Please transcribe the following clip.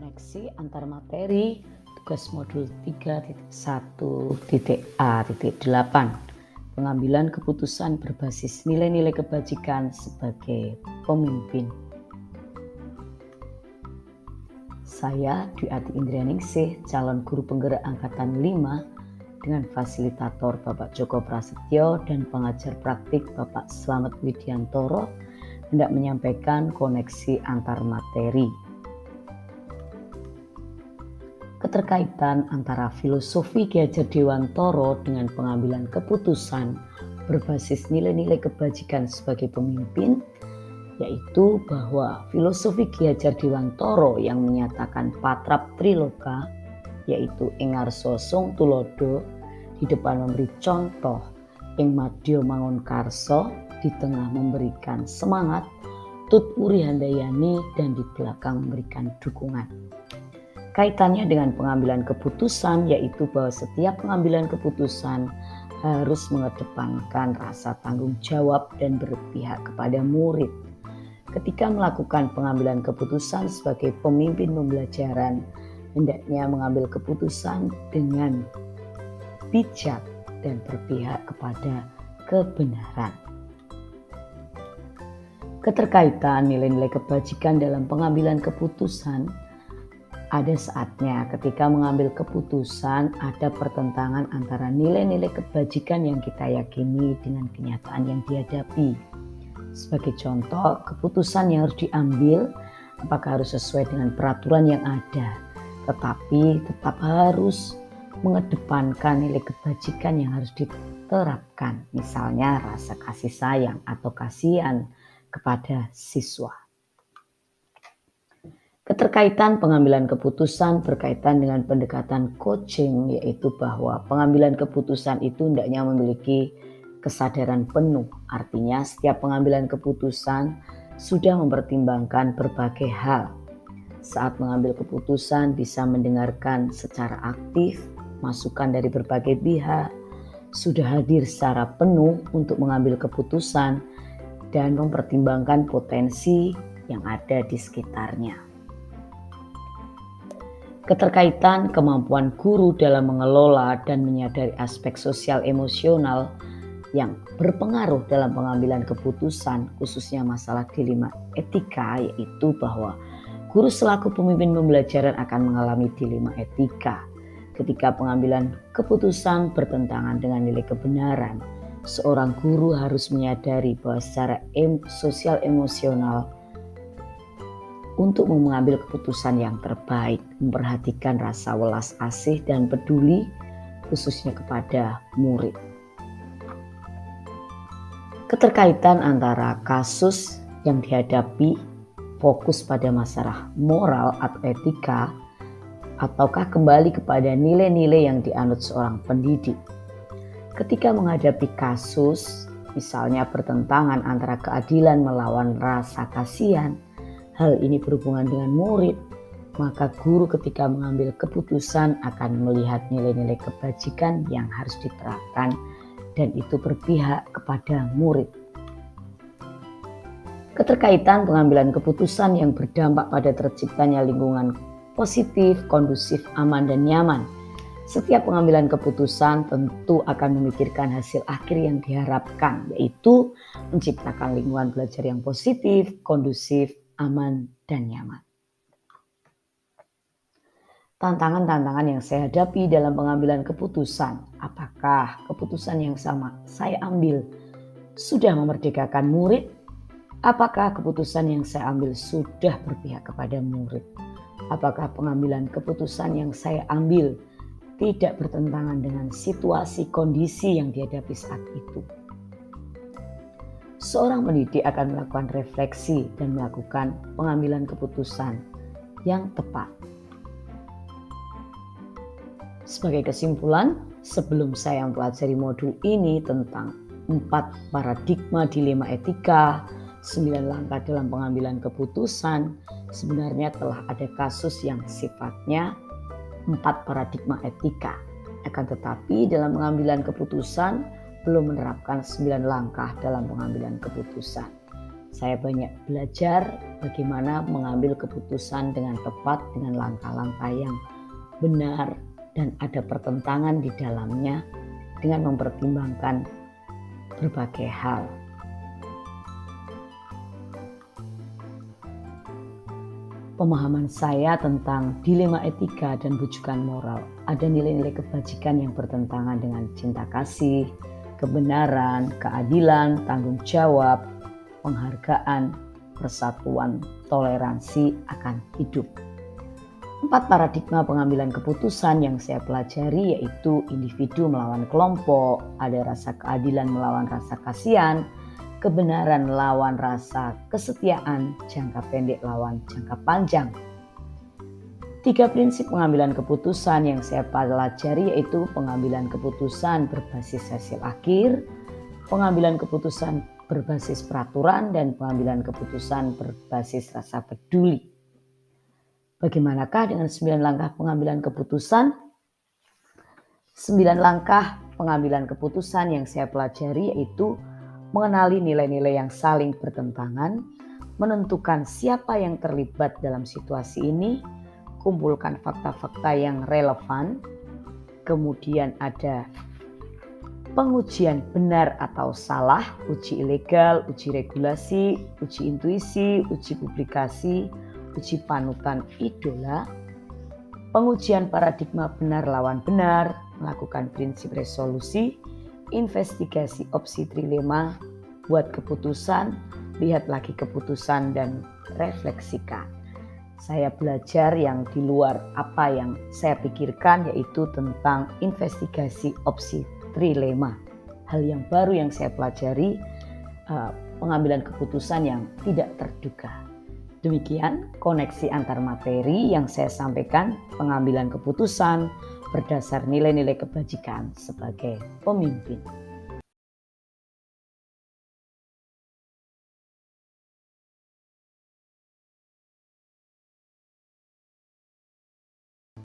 Koneksi antar materi tugas modul 3.1.A.8 pengambilan keputusan berbasis nilai-nilai kebajikan sebagai pemimpin. Saya Dwi Ati Indrianingsih, calon guru penggerak angkatan 5 dengan fasilitator Bapak Joko Prasetyo dan pengajar praktik Bapak Slamet Widiantoro hendak menyampaikan koneksi antar materi. Keterkaitan antara filosofi Ki Hajar Dewantoro dengan pengambilan keputusan berbasis nilai-nilai kebajikan sebagai pemimpin, yaitu bahwa filosofi Ki Hajar Dewantoro yang menyatakan patrap triloka, yaitu ing ngarsa sung tulodo, di depan memberi contoh, ing madya mangun karso, di tengah memberikan semangat, tut uri handayani, dan di belakang memberikan dukungan. Kaitannya dengan pengambilan keputusan, yaitu bahwa setiap pengambilan keputusan harus mengedepankan rasa tanggung jawab dan berpihak kepada murid. Ketika melakukan pengambilan keputusan sebagai pemimpin pembelajaran, hendaknya mengambil keputusan dengan bijak dan berpihak kepada kebenaran. Keterkaitan nilai-nilai kebajikan dalam pengambilan keputusan, ada saatnya ketika mengambil keputusan ada pertentangan antara nilai-nilai kebajikan yang kita yakini dengan kenyataan yang dihadapi. Sebagai contoh, keputusan yang harus diambil apakah harus sesuai dengan peraturan yang ada, tetapi tetap harus mengedepankan nilai kebajikan yang harus diterapkan, misalnya rasa kasih sayang atau kasihan kepada siswa. Keterkaitan pengambilan keputusan berkaitan dengan pendekatan coaching, yaitu bahwa pengambilan keputusan itu hendaknya memiliki kesadaran penuh. Artinya setiap pengambilan keputusan sudah mempertimbangkan berbagai hal. Saat mengambil keputusan bisa mendengarkan secara aktif masukan dari berbagai pihak, sudah hadir secara penuh untuk mengambil keputusan dan mempertimbangkan potensi yang ada di sekitarnya. Keterkaitan kemampuan guru dalam mengelola dan menyadari aspek sosial emosional yang berpengaruh dalam pengambilan keputusan, khususnya masalah dilema etika, yaitu bahwa guru selaku pemimpin pembelajaran akan mengalami dilema etika. Ketika pengambilan keputusan bertentangan dengan nilai kebenaran, seorang guru harus menyadari bahwa secara sosial emosional untuk mengambil keputusan yang terbaik, memperhatikan rasa welas asih dan peduli khususnya kepada murid. Keterkaitan antara kasus yang dihadapi fokus pada masalah moral atau etika, ataukah kembali kepada nilai-nilai yang dianut seorang pendidik. Ketika menghadapi kasus, misalnya pertentangan antara keadilan melawan rasa kasihan, hal ini berhubungan dengan murid, maka guru ketika mengambil keputusan akan melihat nilai-nilai kebajikan yang harus diterapkan dan itu berpihak kepada murid. Keterkaitan pengambilan keputusan yang berdampak pada terciptanya lingkungan positif, kondusif, aman, dan nyaman. Setiap pengambilan keputusan tentu akan memikirkan hasil akhir yang diharapkan, yaitu menciptakan lingkungan belajar yang positif, kondusif, aman, dan nyaman. Tantangan-tantangan yang saya hadapi dalam pengambilan keputusan, apakah keputusan yang sama saya ambil sudah memerdekakan murid? Apakah keputusan yang saya ambil sudah berpihak kepada murid? Apakah pengambilan keputusan yang saya ambil tidak bertentangan dengan situasi kondisi yang dihadapi saat itu? Seorang pendidik akan melakukan refleksi dan melakukan pengambilan keputusan yang tepat. Sebagai kesimpulan, sebelum saya mempelajari modul ini tentang 4 paradigma dilema etika, 9 langkah dalam pengambilan keputusan, sebenarnya telah ada kasus yang sifatnya 4 paradigma etika. Akan tetapi dalam pengambilan keputusan belum menerapkan 9 langkah dalam pengambilan keputusan. Saya banyak belajar bagaimana mengambil keputusan dengan tepat dengan langkah-langkah yang benar dan ada pertentangan di dalamnya dengan mempertimbangkan berbagai hal. Pemahaman saya tentang dilema etika dan bujukan moral. Ada nilai-nilai kebajikan yang bertentangan dengan cinta kasih, kebenaran, keadilan, tanggung jawab, penghargaan, persatuan, toleransi akan hidup. 4 paradigma pengambilan keputusan yang saya pelajari yaitu individu melawan kelompok, ada rasa keadilan melawan rasa kasihan, kebenaran lawan rasa kesetiaan, jangka pendek lawan jangka panjang. 3 prinsip pengambilan keputusan yang saya pelajari yaitu pengambilan keputusan berbasis hasil akhir, pengambilan keputusan berbasis peraturan, dan pengambilan keputusan berbasis rasa peduli. Bagaimanakah dengan 9 langkah pengambilan keputusan? 9 langkah pengambilan keputusan yang saya pelajari yaitu mengenali nilai-nilai yang saling bertentangan, menentukan siapa yang terlibat dalam situasi ini, kumpulkan fakta-fakta yang relevan, kemudian ada pengujian benar atau salah, uji ilegal, uji regulasi, uji intuisi, uji publikasi, uji panutan idola, pengujian paradigma benar lawan benar, melakukan prinsip resolusi, investigasi opsi trilema, buat keputusan, lihat lagi keputusan, dan refleksikan. Saya belajar yang di luar apa yang saya pikirkan yaitu tentang investigasi opsi trilema. Hal yang baru yang saya pelajari, pengambilan keputusan yang tidak terduga. Demikian koneksi antar materi yang saya sampaikan, pengambilan keputusan berdasar nilai-nilai kebajikan sebagai pemimpin.